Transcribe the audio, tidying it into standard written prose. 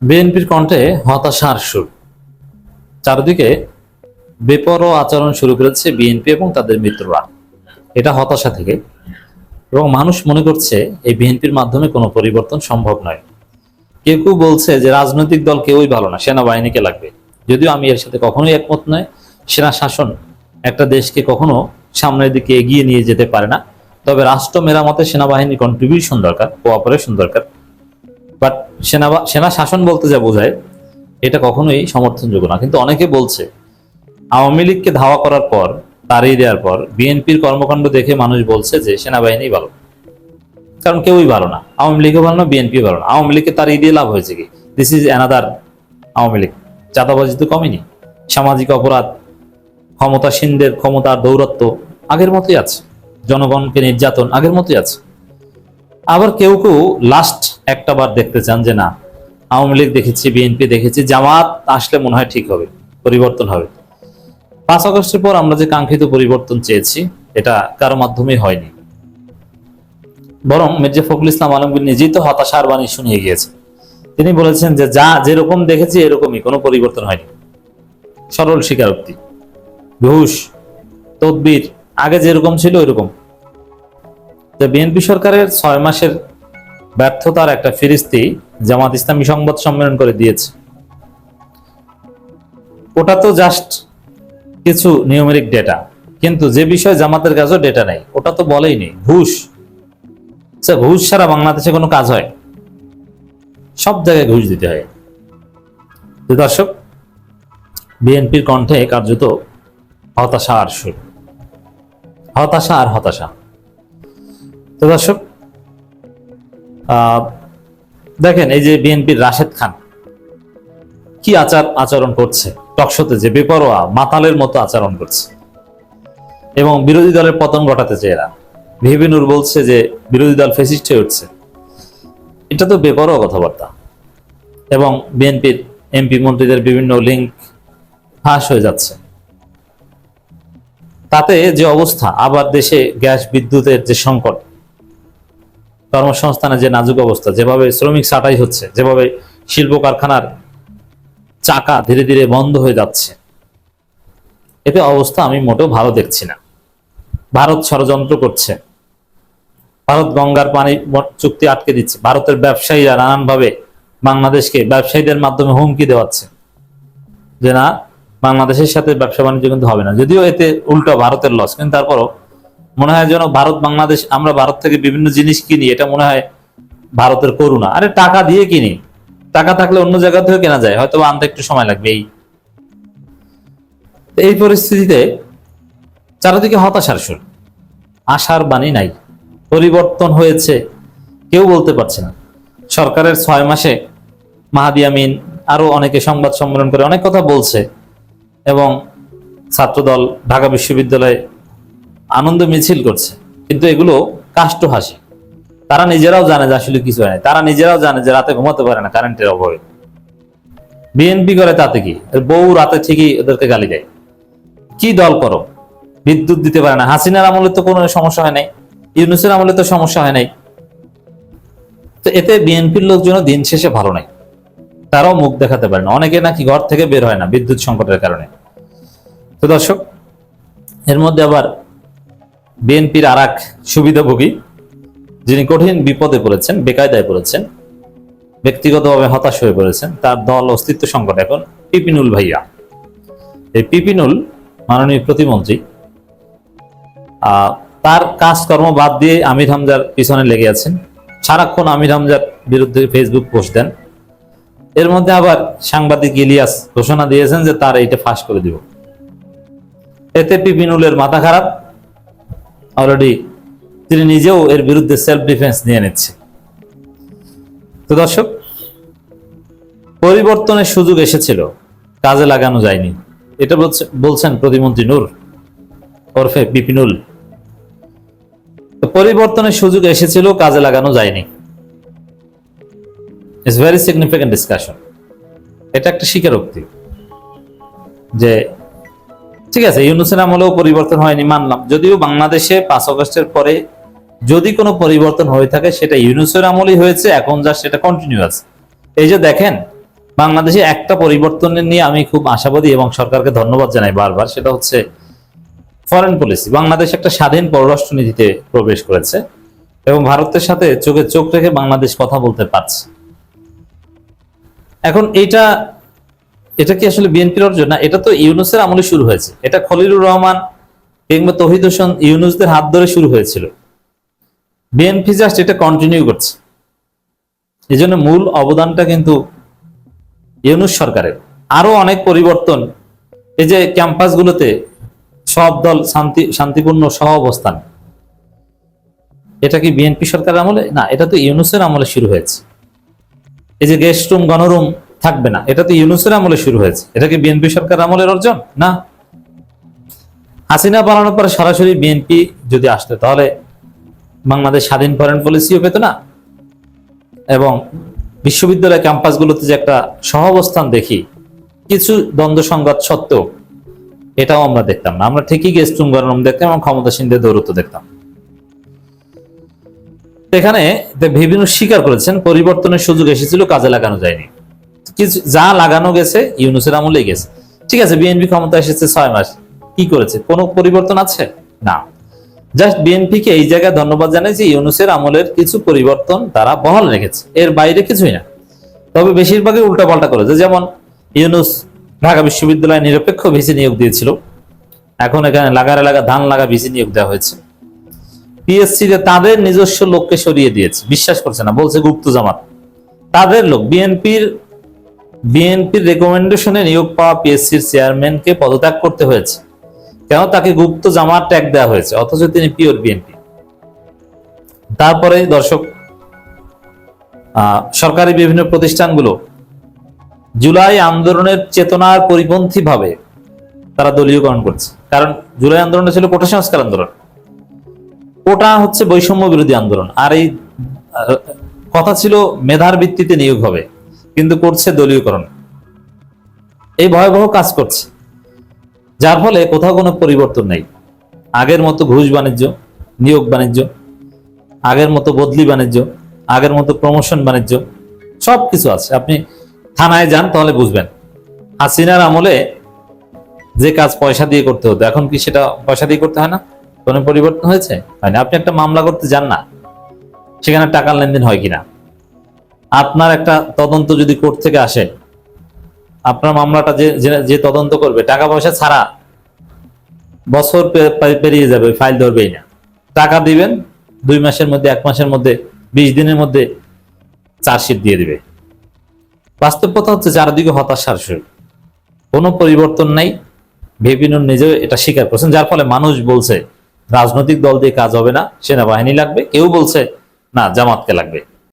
বিএনপির কণ্ঠে হতাশার সুর। চারদিকে বেপরোয়া আচরণ শুরু করেছে বিএনপি এবং তাদের মিত্ররা। এটা হতাশা থেকে, এবং মানুষ মনে করছে এই বিএনপির মাধ্যমে কোনো পরিবর্তন সম্ভব নয়। কেউ কেউ বলছে যে রাজনৈতিক দল কেউই ভালো না, সেনাবাহিনীকে লাগবে। যদিও আমি এর সাথে কখনোই একমত নয়। সেনা শাসন একটা দেশকে কখনো সামনের দিকে এগিয়ে নিয়ে যেতে পারে না। তবে রাষ্ট্র মেরামতে সেনাবাহিনীর কন্ট্রিবিউশন দরকার, কোঅপারেশন দরকার। বাট সেনা শাসন বলতে যা বোঝায় এটা কখনোই সমর্থনযোগ্য না। কিন্তু অনেকে বলছে আওয়ামী লীগকে ধাওয়া করার পর, তাড়িয়ে দেওয়ার পর বিএনপির কর্মকাণ্ড দেখে মানুষ বলছে যে সেনাবাহিনী ভালো। কারণ কেউই ভালো না, আওয়ামী লীগও ভালো না, বিএনপি ভালো না। আওয়ামী লীগকে তাড়িয়ে দিয়ে লাভ হয়েছে কি? This is another Awami League. চাঁদাবাজি তো কমেনি, সামাজিক অপরাধ, ক্ষমতাসীনদের ক্ষমতার দৌরত্ব আগের মতোই আছে, জনগণকে নির্যাতন আগের মতোই আছে। আবার কেউ কেউ লাস্ট একটা বার দেখতে চান যে না, আওয়ামী লীগ দেখেছি, বিএনপি দেখেছি, জামাত আসলে মনে হয় ঠিক হবে, পরিবর্তন হবে। 5 আগস্টের পর আমরা যে কাঙ্ক্ষিত পরিবর্তন চেয়েছি এটা কারো মাধ্যমেই হয়নি। বরং মির্জা ফখরুল ইসলাম আলমগীর নিজেই তো হতাশার বাণী শুনিয়ে গিয়েছে। তিনি বলেছেন যে যা যেরকম দেখেছি এরকমই, কোনো পরিবর্তন হয়নি। সরল স্বীকারোক্তি। ঘুষ, তদবির আগে যেরকম ছিল ওইরকম। বিএনপি সরকারের 6 মাসের ব্যর্থতার একটা ফিরিস্তি জামাত ইসলামী সংবাদ সম্মেলন করে দিয়েছে। ওটা তো জাস্ট কিছু নিউমেরিক ডেটা, কিন্তু যে বিষয়ে জামাতের কাছেও ডেটা নাই ওটা তো বলেই নেই। ঘুষ, ঘুষ ছাড়া বাংলাদেশে কোনো কাজ হয়? সব জায়গায় ঘুষ দিতে হয়। দর্শক, বিএনপির কণ্ঠে কার্যত হতাশা আর সুর, হতাশা আর হতাশা। তো দর্শক, দেখেন এই যে বিএনপির রাশেদ খান কি আচরণ করছে, টকশোতে যে বেপরোয়া মাতালের মতো আচরণ করছে এবং বিরোধী দলের পতন ঘটাতে চেয়ে এরা। ভিপি নূর বলছে যে বিরোধী দল ফ্যাসিস্ট হয়ে উঠছে। এটা তো বেপরোয়া কথাবার্তা। এবং বিএনপির এমপি মন্ত্রীদের বিভিন্ন লিঙ্ক ফাঁস হয়ে যাচ্ছে। তাতে যে অবস্থা, আবার দেশে গ্যাস বিদ্যুতের যে সংকট, কর্মসংস্থানের যে নাজুক অবস্থা, যেভাবে শ্রমিক ছাঁটাই হচ্ছে, যেভাবে শিল্প কারখানার চাকা ধীরে ধীরে বন্ধ হয়ে যাচ্ছে, এতে অবস্থা আমি মোটেও ভালো দেখছি না। ভারত ষড়যন্ত্র করছে, ভারত গঙ্গার পানি চুক্তি আটকে দিচ্ছে, ভারতের ব্যবসায়ীরা নানানভাবে বাংলাদেশকে ব্যবসায়ীদের মাধ্যমে হুমকি দেওয়াচ্ছে যে না, বাংলাদেশের সাথে ব্যবসা বাণিজ্য কিন্তু হবে না। যদিও এতে উল্টো ভারতের লস, কিন্তু তারপরও মনে হয় যেন ভারত বাংলাদেশ, আমরা ভারত থেকে বিভিন্ন জিনিস কিনি, এটা মনে হয় ভারতের করুণা। আরে টাকা দিয়ে কিনি, টাকা থাকলে অন্য জায়গা থেকে কেনা যায়, হয়তো আনতে একটু সময় লাগবে। এই পরিস্থিতিতে চারিদিকে হতাশার সুর, আশার বাণী নাই। পরিবর্তন হয়েছে কেউ বলতে পারছে না। সরকারের 6 মাসে মাহাদি আমিন আরো অনেকে সংবাদ সম্মেলন করে অনেক কথা বলছে, এবং ছাত্রদল ঢাকা বিশ্ববিদ্যালয়ে আনন্দ মিছিল করছে, কিন্তু এগুলো কাষ্ঠ হাসি। তারা নিজেরাও জানে যে আসলে কিছু হয় না। তারা নিজেরাও জানে যে রাতে ঘুমাতে পারে না কারেন্টের অভাবে। বিএনপি করে তাতে কি? বউ রাতে ঠিকই ওদেরকে গালি দেয়। কি দল করো, বিদ্যুৎ দিতে পারে না। হাসিনার আমলে তো কোনো সমস্যা হয় নাই, ইউনূসের আমলে তো সমস্যা হয় নাই। তো এতে বিএনপির লোকজন দিন শেষে ভালো নাই, তারাও মুখ দেখাতে পারে না। অনেকে নাকি ঘর থেকে বের হয় না বিদ্যুৎ সংকটের কারণে। তো দর্শক, এর মধ্যে আবার বিএনপির আর এক সুবিধাভোগী, যিনি কঠিন বিপদে পড়েছেন, বেকায়দায় পড়েছেন, ব্যক্তিগতভাবে হতাশ হয়ে পড়েছেন, তার দল অস্তিত্ব সংকট এখন, পিপিনুল ভাইয়া। এই পিপিনুল মাননীয় প্রতিমন্ত্রী, তার কাজকর্ম বাদ দিয়ে আমির হামজার পিছনে লেগে আছেন। সারাক্ষণ আমির হামজার বিরুদ্ধে ফেসবুক পোস্ট দেন। এর মধ্যে আবার সাংবাদিক ইলিয়াস ঘোষণা দিয়েছেন যে তার এইটা ফাঁস করে দিব। এতে পিপিনুলের মাথা খারাপ, অলরেডি তিনি নিজেও এর বিরুদ্ধে সেলফ ডিফেন্স নিয়ে নিচ্ছে। তো দর্শক, পরিবর্তনের সুযোগ এসেছিল, কাজে লাগানো যায়নি, এটা বলছেন প্রতিমন্ত্রী নূর ওরফে পিপিনুল। পরিবর্তনের সুযোগ এসেছিল, কাজে লাগানো যায়নি। It's very significant discussion. এটা একটা স্বীকারোক্তি যে ঠিক আছে, ইউনূসের আমলেও পরিবর্তন হয়নি, মানলাম। যদিও বাংলাদেশে 5 আগস্টের পরে যদি কোনো পরিবর্তন হয়ে থাকে সেটা ইউনূসের আমলই হয়েছে, এখন যা সেটা কন্টিনিউয়াস। এই যে দেখেন বাংলাদেশে একটা পরিবর্তনের নিয়ে আমি খুব আশাবাদী এবং সরকারকে ধন্যবাদ জানাই বারবার, সেটা হচ্ছে ফরেন পলিসি। বাংলাদেশ একটা স্বাধীন পররাষ্ট্র নীতিতে প্রবেশ করেছে এবং ভারতের সাথে চোখে চোখ রেখে বাংলাদেশ কথা বলতে পারছে। এখন এটা কি আসলে বিএনপির অর্জন? না, এটা তো ইউনূসের আমলে শুরু হয়েছে। এটা খলিলুর রহমান কিংবা তৌহিদ হোসেন ইউনূসদের হাত ধরে শুরু হয়েছিল। বিএনপি জাস্ট এটা কন্টিনিউ করছে। এই জন্য মূল অবদানটা কিন্তু ইউনূস সরকারের। আরো অনেক পরিবর্তন, এই যে ক্যাম্পাসগুলোতে সব দল শান্তিপূর্ণ সহ অবস্থান, এটা কি বিএনপি সরকারের আমলে? না, এটা তো ইউনূসের আমলে শুরু হয়েছে। এই যে গেস্ট রুম গণরুম থাকবে না, এটা তো ইউনূসের আমলে শুরু হয়েছে। এটা কি বিএনপি সরকার আমলের অর্জন? না। হাসিনা পালানোর পরে সরাসরি বিএনপি যদি আসতো তাহলে বাংলাদেশ স্বাধীন ফরেন পলিসিও পেত না, এবং বিশ্ববিদ্যালয় ক্যাম্পাসগুলোতে যে একটা সহাবস্থান দেখি কিছু দ্বন্দ্ব সংঘাত সত্ত্বেও, এটাও আমরা দেখতাম না। আমরা ঠিকই গেস্ট রুম গণরুম দেখতাম এবং ক্ষমতাসীনদের দৌরত্ব দেখতাম। এখানে বিভিন্ন স্বীকার করেছেন পরিবর্তনের সুযোগ এসেছিল, কাজে লাগানো যায়নি। কিছু যা লাগানো গেছে ইউনূসের আমলেই গেছে। ঠিক আছে, বিএনপি ক্ষমতা এসেছে 6 মাস, কি করেছে? কোনো পরিবর্তন আছে? না। জাস্ট বিএনপিকে এই জায়গায় ধন্যবাদ জানাই যে ইউনূসের আমলের কিছু পরিবর্তন তারা বহাল রেখেছে, এর বাইরে কিছুই না। তবে বেশিরভাগই উল্টাপাল্টা করেছে। যেমন ইউনূস ঢাকা বিশ্ববিদ্যালয়ে নিরপেক্ষ ভিসি নিয়োগ দিয়েছিল, এখন এখানে লাগারে লাগা ধান লাগা ভিসি নিয়োগ দেওয়া হয়েছে। পিএসসি তে তাদের নিজস্ব লোককে সরিয়ে দিয়েছে, বিশ্বাস করছে না, বলছে গুপ্ত জামাত। তাদের লোক বিএনপির রেকমেন্ডেশনে নিয়োগ পাওয়া পিএসসির চেয়ারম্যানকে পদত্যাগ করতে হয়েছে। কেন? তাকে গুপ্ত জামাত ট্যাগ দেওয়া হয়েছে, অথচ তিনি পিওর বিএনপি। তারপরে দর্শক, সরকারি বিভিন্ন প্রতিষ্ঠানগুলো জুলাই আন্দোলনের চেতনার পরিপন্থী ভাবে তারা দলীয়করণ করছে। কারণ জুলাই আন্দোলনটা ছিল কোটা সংস্কার আন্দোলন, কোটা হচ্ছে বৈষম্য বিরোধী আন্দোলন। আর এই কথা ছিল মেধার ভিত্তিতে নিয়োগ হবে, কিন্তু করছে দলীয়করণ। এই ভয়াবহ কাজ করছে, যার ফলে কোথাও কোনো পরিবর্তন নেই। আগের মতো ঘুষ বাণিজ্য, নিয়োগ বাণিজ্য, আগের মতো বদলি বাণিজ্য, আগের মতো প্রমোশন বাণিজ্য, সবকিছু আছে। আপনি থানায় যান তাহলে বুঝবেন। হাসিনার আমলে যে কাজ পয়সা দিয়ে করতে হতো, এখন কি সেটা পয়সা দিয়ে করতে হয় না? কোনো পরিবর্তন হয়েছে? হয় না। আপনি একটা মামলা করতে যান না, সেখানে টাকার লেনদেন হয় কিনা? আপনার একটা তদন্ত যদি কোর্ট থেকে আসে, আপনার মামলাটা যে তদন্ত করবে টাকা পয়সা ছাড়া বছর পেরিয়ে যাবে, ফাইল ধরবেই না। টাকা দিবেন, 2 মাসের মধ্যে, 1 মাসের মধ্যে, 20 দিনের মধ্যে চার্জশিট দিয়ে দিবে। বাস্তব কথা হচ্ছে চারদিকে হতাশার সুর, কোনো পরিবর্তন নাই। বিভিন্ন নিজেও এটা স্বীকার করছেন, যার ফলে মানুষ বলছে রাজনৈতিক দল দিয়ে কাজ হবে না, সেনাবাহিনী লাগবে। কেউ বলছে না, জামাতকে লাগবে।